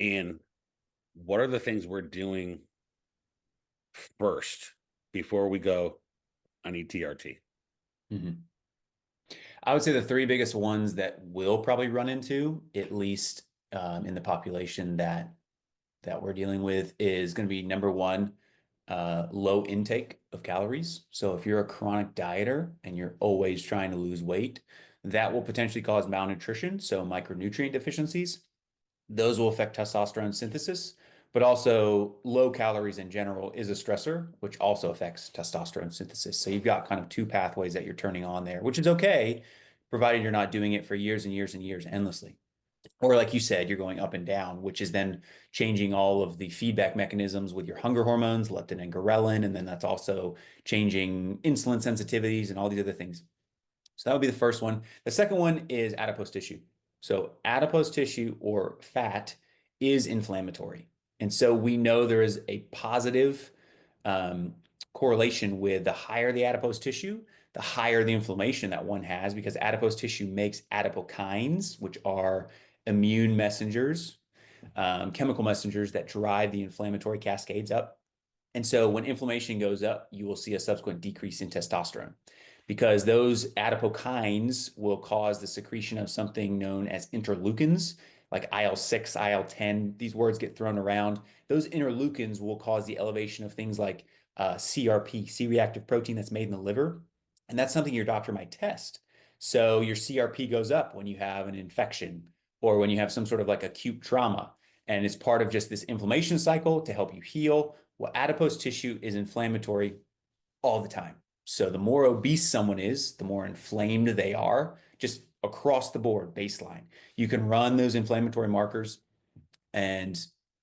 And what are the things we're doing first before we go, I need TRT? Mhm. I would say the three biggest ones that we'll probably run into, at least in the population that we're dealing with, is going to be number one, low intake of calories. So if you're a chronic dieter and you're always trying to lose weight, that will potentially cause malnutrition, so micronutrient deficiencies. Those will affect testosterone synthesis, but also low calories in general is a stressor, which also affects testosterone synthesis. So you've got kind of two pathways that you're turning on there, which is okay, provided you're not doing it for years and years and years endlessly. Or like you said, you're going up and down, which is then changing all of the feedback mechanisms with your hunger hormones, leptin and ghrelin, and then that's also changing insulin sensitivities and all these other things. So that would be the first one. The second one is adipose tissue. So adipose tissue or fat is inflammatory. And so we know there is a positive um, correlation with the higher the adipose tissue, the higher the inflammation that one has, because adipose tissue makes adipokines, which are immune messengers, chemical messengers that drive the inflammatory cascades up. And so when inflammation goes up, you will see a subsequent decrease in testosterone because those adipokines will cause the secretion of something known as interleukins, like IL-6, IL-10. These words get thrown around. Those interleukins will cause the elevation of things like CRP, C-reactive protein that's made in the liver. And that's something your doctor might test. So your CRP goes up when you have an infection or when you have some sort of like acute trauma. And it's part of just this inflammation cycle to help you heal. Well, adipose tissue is inflammatory all the time. So the more obese someone is, the more inflamed they are, just across the board, baseline. You can run those inflammatory markers, and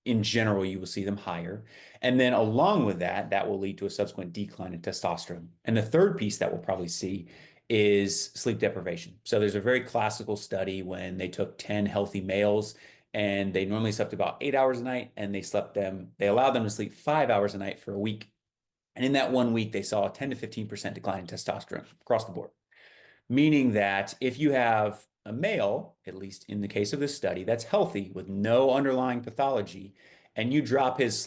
in general, you will see them higher. And then along with that, that will lead to a subsequent decline in testosterone. And the third piece that we'll probably see is sleep deprivation. So there's a very classical study when they took 10 healthy males and they normally slept about 8 hours a night and they allowed them to sleep 5 hours a night for a week. And in that 1 week, they saw a 10 to 15% decline in testosterone across the board, meaning that if you have a male, at least in the case of this study, that's healthy with no underlying pathology, and you drop his sleep